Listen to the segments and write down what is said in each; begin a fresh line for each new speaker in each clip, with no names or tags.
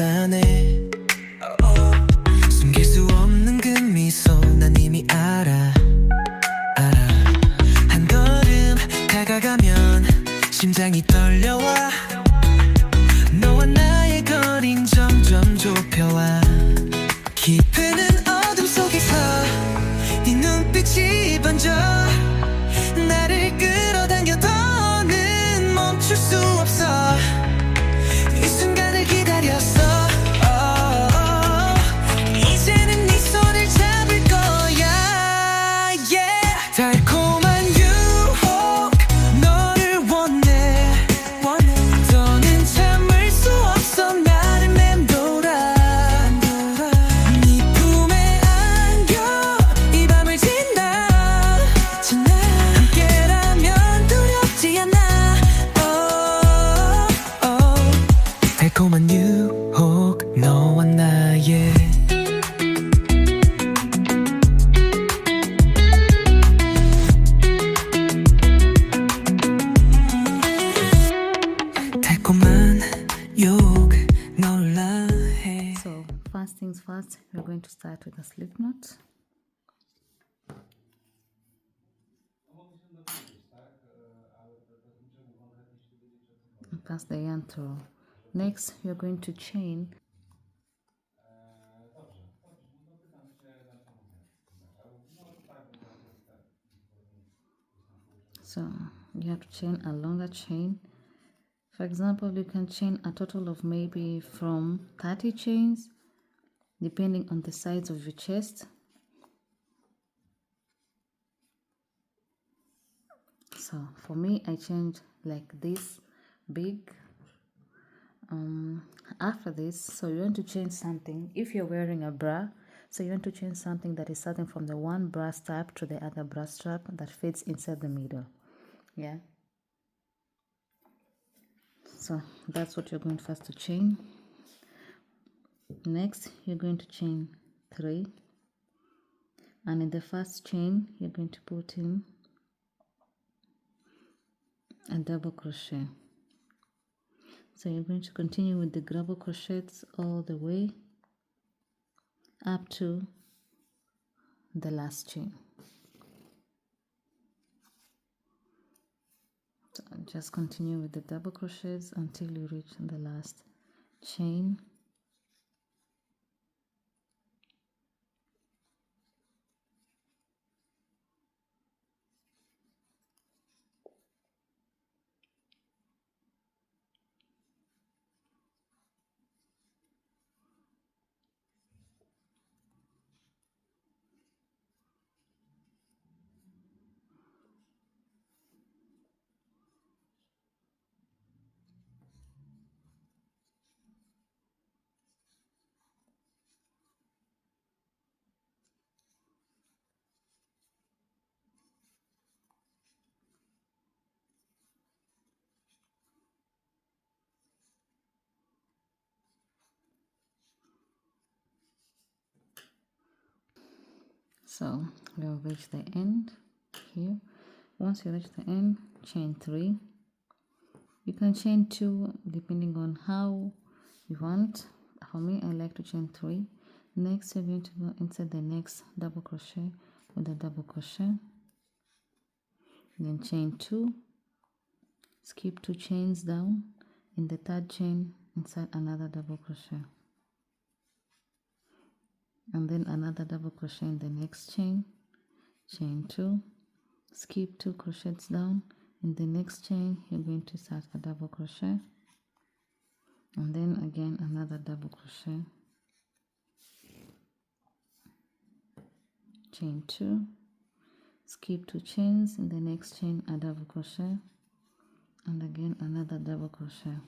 쌀쌀하네. 숨길 수 없는 그 미소 난 이미 알아. 한 걸음 다가가면 심장이 떨려와. 너와 나의 거린 점점 좁혀와. 깊은 어둠 속에서 네 눈빛이 번져 나를 끌어당겨. 더는 멈출 수 없어. 이 순간을 기다렸어. 이제는 네 손을 잡을 거야. yeah. 달콤한 유혹 너를 원해. 더는 참을 수 없어. 나를 맴돌아. 네 품에 안겨 이 밤을 지나. 함께라면 두렵지 않아. 달콤한 유혹 너와 나의. 달콤한 유혹 놀라 해.
So first things first, we're going to start with a slip knot. And pass the yarn through. Next, you're going to chain. So you have to chain a longer chain. For example, you can chain a total of maybe from 30 chains, depending on the size of your chest. So for me, I chained like this big. After this, so you want to change something. If you're wearing a bra, so you want to change something that is starting from the one bra strap to the other bra strap that fits inside the middle. Yeah, so that's what you're going first to chain. Next, you're going to chain 3, and in the first chain you're going to put in a double crochet. So you're going to continue with the double crochets all the way up to the last chain. So just continue with the double crochets until you reach the last chain. So we'll reach the end here. Once you reach the end, chain 3. You can chain 2 depending on how you want. For me, I like to chain 3. Next, you're going to go inside the next double crochet with a double crochet, then chain 2, skip 2 chains down. In the third chain, inside another double crochet, and then another double crochet in the next chain, chain 2, skip 2 crochets down. In the next chain you're going to start a double crochet, and then again another double crochet, chain 2, skip 2 chains. In the next chain a double crochet, and again another double crochet.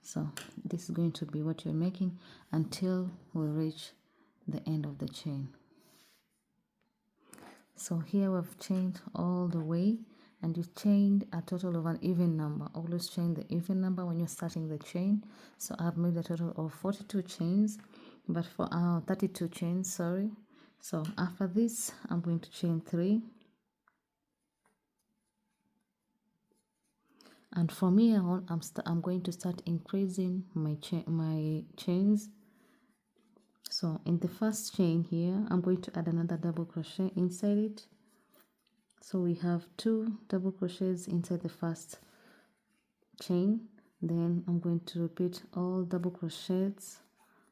So this is going to be what you're making until we reach the end of the chain. So here we've chained all the way, and you chained a total of an even number. Always chain the even number when you're starting the chain. So I've made a total of 42 chains, but for 32 chains, sorry. So after this I'm going to chain 3, And from here on, I'm going to start increasing my chains. So in the first chain here, I'm going to add another double crochet inside it. So we have 2 double crochets inside the first chain. Then I'm going to repeat all double crochets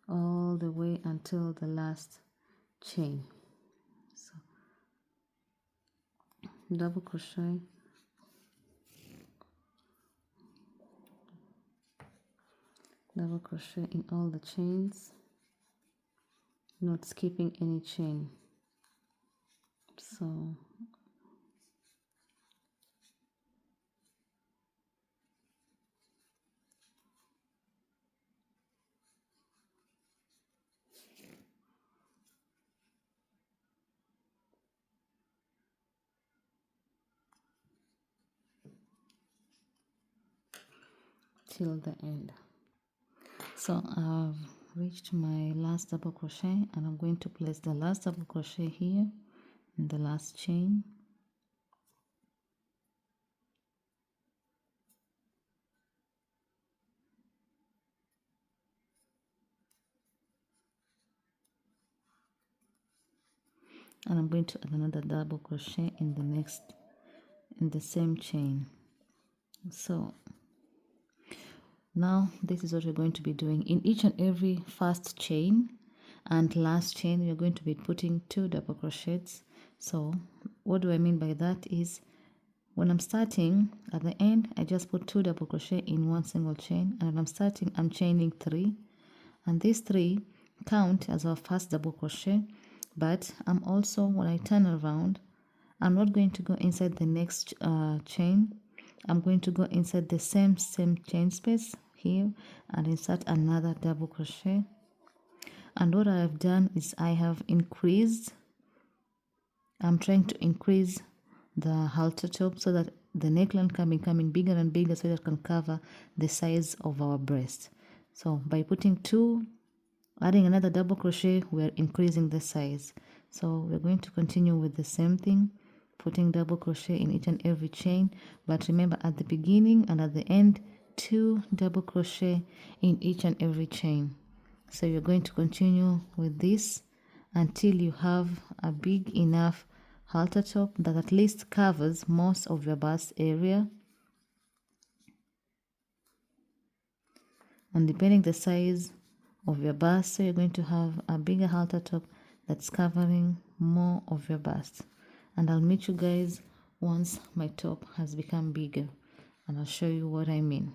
all the way until the last chain. So double crochet, double crochet in all the chains, not skipping any chain. So till the end. So I've reached my last double crochet, and I'm going to place the last double crochet here in the last chain. And I'm going to add another double crochet in the same chain. So now this is what we're going to be doing in each and every first chain and last chain. We're going to be putting 2 double crochets. So what do I mean by that is, when I'm starting at the end, I just put 2 double crochet in one single chain, and when I'm starting, I'm chaining 3, and these 3 count as our first double crochet. But I'm also, when I turn around, I'm not going to go inside the next chain. I'm going to go inside the same chain space here and insert another double crochet. And what I have done is I have increased, I'm trying to increase the halter top so that the neckline can become bigger and bigger, so that it can cover the size of our breast. So by putting 2, adding another double crochet, we're increasing the size. So we're going to continue with the same thing, putting double crochet in each and every chain. But remember, at the beginning and at the end, 2 double crochet in each and every chain. So you're going to continue with this until you have a big enough halter top that at least covers most of your bust area. And depending the size of your bust, so you're going to have a bigger halter top that's covering more of your bust. And I'll meet you guys once my top has become bigger, and I'll show you what I mean.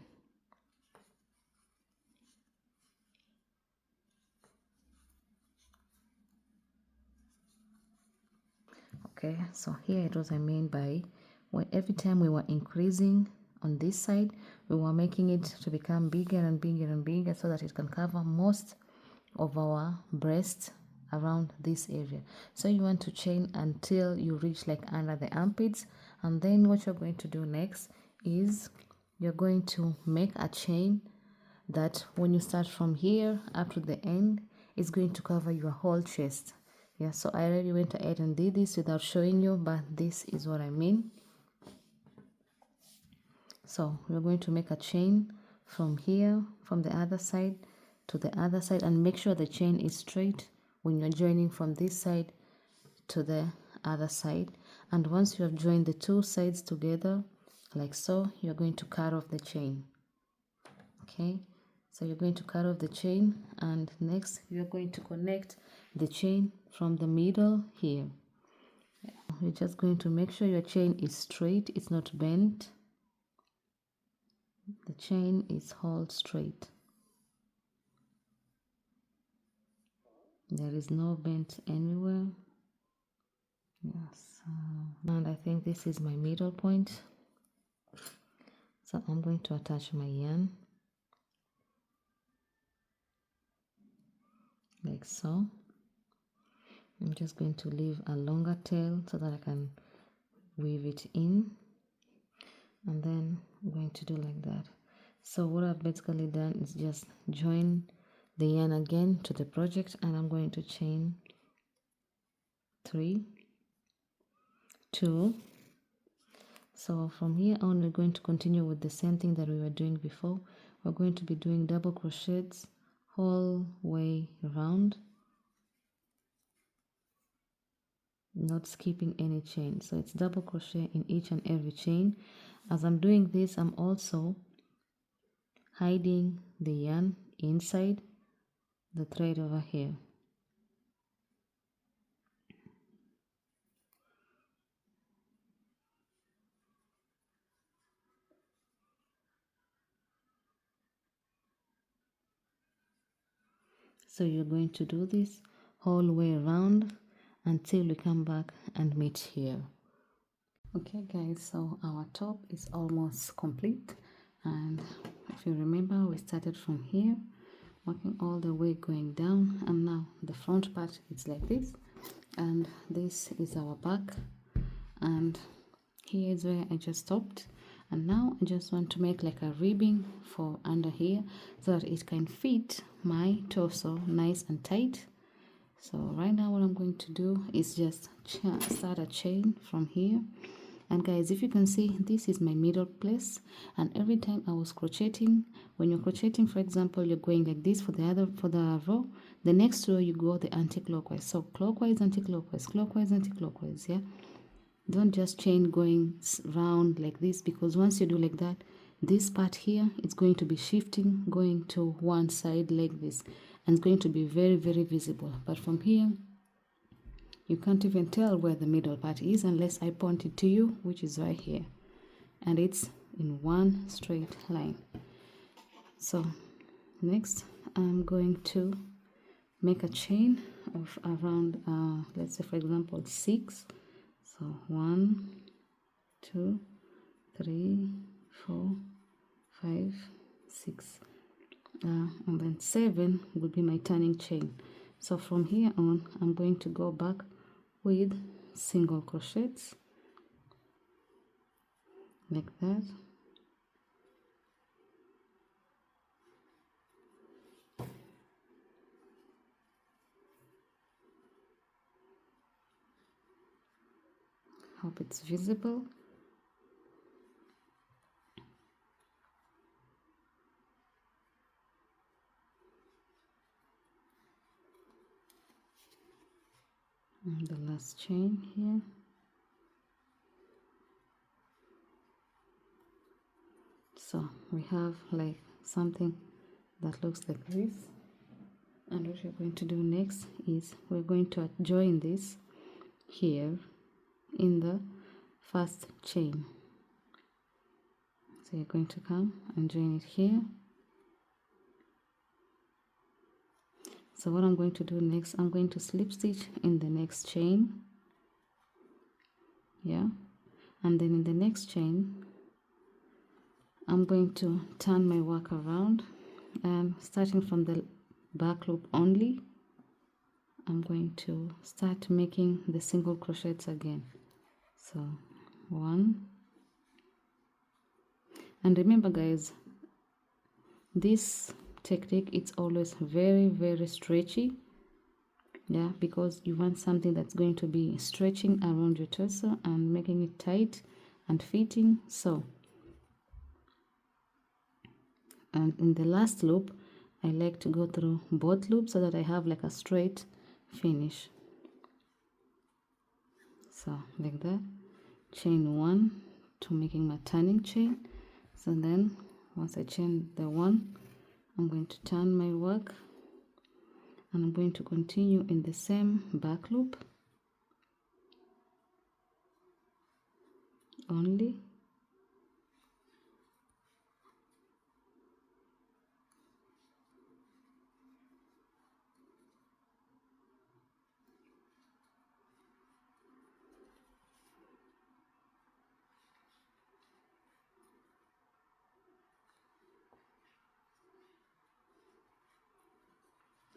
Okay, so here it was I mean by, when every time we were increasing on this side, we were making it to become bigger and bigger and bigger, so that it can cover most of our breast around this area. So you want to chain until you reach like under the armpits, and then what you're going to do next is you're going to make a chain that when you start from here up to the end, is going to cover your whole chest. Yeah, so I already went ahead and did this without showing you, but this is what I mean. So we're going to make a chain from here, from the other side to the other side, and make sure the chain is straight when you're joining from this side to the other side. And once you have joined the 2 sides together like so, you're going to cut off the chain. Okay, so you're going to cut off the chain, and next you're going to connect the chain from the middle here. You're just going to make sure your chain is straight, it's not bent. The chain is held straight. There is no bent anywhere. Yes, and I think this is my middle point. So I'm going to attach my yarn like so. I'm just going to leave a longer tail so that I can weave it in, and then I'm going to do like that. So what I've basically done is just join the yarn again to the project, and I'm going to chain 3, 2, So from here on, we're going to continue with the same thing that we were doing before. We're going to be doing double crochets whole way around, not skipping any chain. So it's double crochet in each and every chain. As I'm doing this, I'm also hiding the yarn inside the thread over here. So you're going to do this whole way around until we come back and meet here. Okay guys, so our top is almost complete, and if you remember, we started from here working all the way going down, and now the front part is like this, and this is our back, and here is where I just stopped. And now I just want to make like a ribbing for under here so that it can fit my torso nice and tight. So right now what I'm going to do is just start a chain from here. And guys, if you can see, this is my middle place, and every time I was crocheting, when you're crocheting, for example, you're going like this for the row, the next row you go the anti-clockwise. So clockwise, anti-clockwise, clockwise, anti-clockwise. Yeah, don't just chain going round like this, because once you do like that, this part here it's going to be shifting, going to one side like this, and it's going to be very, very visible. But from here you can't even tell where the middle part is unless I point it to you, which is right here, and it's in one straight line. So next I'm going to make a chain of around let's say for example 6. So 1, 2, 3, 4, 5, 6, and then 7 will be my turning chain. So from here on, I'm going to go back with single crochets like that. Hope it's visible. And the last chain here. So we have like something that looks like this, and what we're going to do next is we're going to join this here in the first chain. So you're going to come and join it here. So what I'm going to do next, I'm going to slip stitch in the next chain, yeah, and then in the next chain I'm going to turn my work around, and starting from the back loop only, I'm going to start making the single crochets again. So 1, and remember guys, this technique, it's always very, very stretchy, yeah, because you want something that's going to be stretching around your torso and making it tight and fitting. So, and in the last loop I like to go through both loops so that I have like a straight finish. So like that, chain 1 to making my turning chain. So then once I chain the 1, I'm going to turn my work, and I'm going to continue in the same back loop only.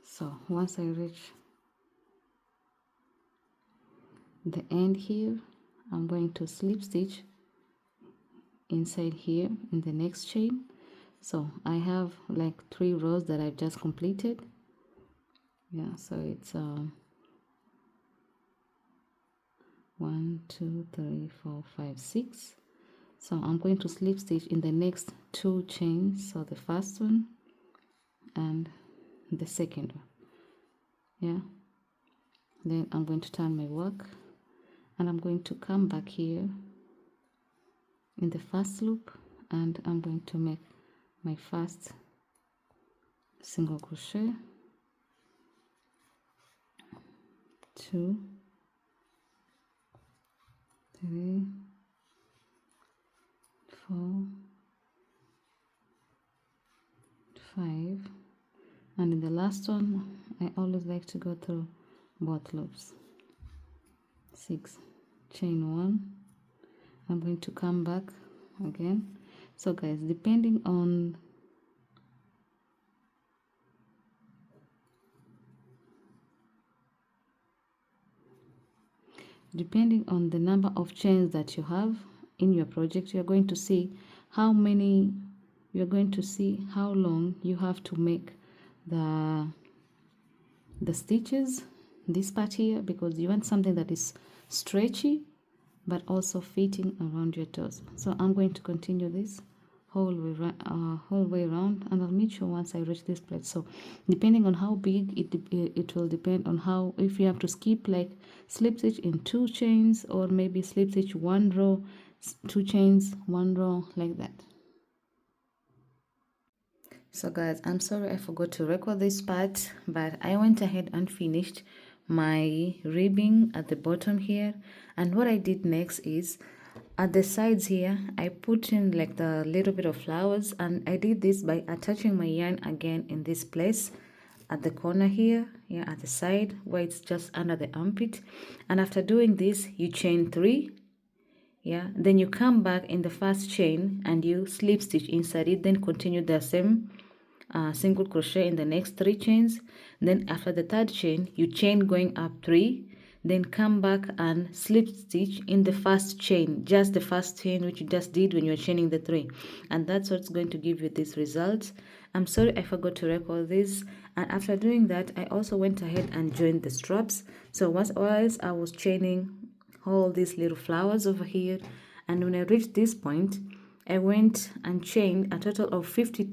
So once I reach the end here, I'm going to slip stitch inside here in the next chain. So I have like 3 rows that I've just completed, yeah. So it's 1, 2, 3, 4, 5, 6. So I'm going to slip stitch in the next 2 chains, so the first one and the second one. Yeah, then I'm going to turn my work and I'm going to come back here in the first loop and I'm going to make my first single crochet, 2, 3, 4, 5, and in the last one I always like to go through both loops. 6, chain 1. I'm going to come back again. So guys, depending on the number of chains that you have in your project, you're going to see how long you have to make the stitches, this part here, because you want something that is stretchy but also fitting around your toes. So I'm going to continue this whole way around, and I'll meet you once I reach this place. So depending on how big it will depend on how, if you have to skip like slip stitch in 2 chains, or maybe slip stitch 1 row, 2 chains, 1 row, like that. So guys, I'm sorry I forgot to record this part, but I went ahead and finished my ribbing at the bottom here. And what I did next is at the sides here I put in like the little bit of flowers, and I did this by attaching my yarn again in this place at the corner here, at the side where it's just under the armpit. And after doing this, you chain 3, then you come back in the first chain and you slip stitch inside it, then continue the same single crochet in the next 3 chains. Then after the 3rd chain, you chain going up 3, then come back and slip stitch in the first chain, just the first chain which you just did when you were chaining the 3, and that's what's going to give you this result. I'm sorry I forgot to record this. And after doing that, I also went ahead and joined the straps. So whilst I was chaining all these little flowers over here, and when I reached this point, I went and chained a total of 50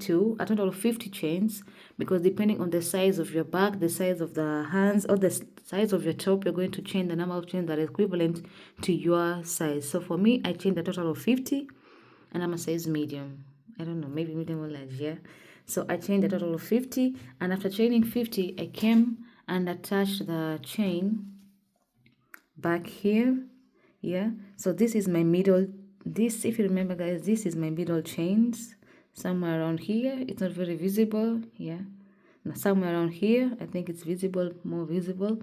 chains, because depending on the size of your back, the size of the hands, or the size of your top, you're going to chain the number of chains that are equivalent to your size. So for me, I chained a total of 50, and I'm a size medium. I don't know, maybe medium or large, yeah. So I chained a total of 50, and after chaining 50, I came and attached the chain back here, So this is my middle. This, if you remember guys, this is my middle chains, somewhere around here. It's not very visible, now somewhere around here I think it's visible, more visible.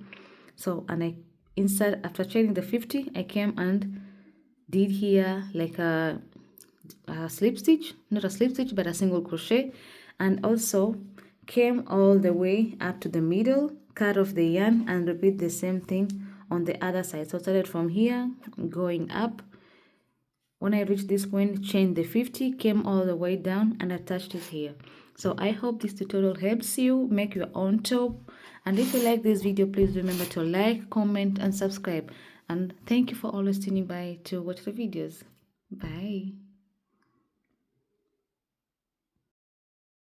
So, and I inside, after chaining the 50, I came and did here like a slip stitch, not a slip stitch but a single crochet, and also came all the way up to the middle, cut off the yarn, and repeat the same thing on the other side. So I started from here going up. When I reached this point, chained the 50, came all the way down and attached it here. So I hope this tutorial helps you make your own top. And if you like this video, please remember to like, comment, and subscribe. And thank you for always tuning by to watch the videos. Bye.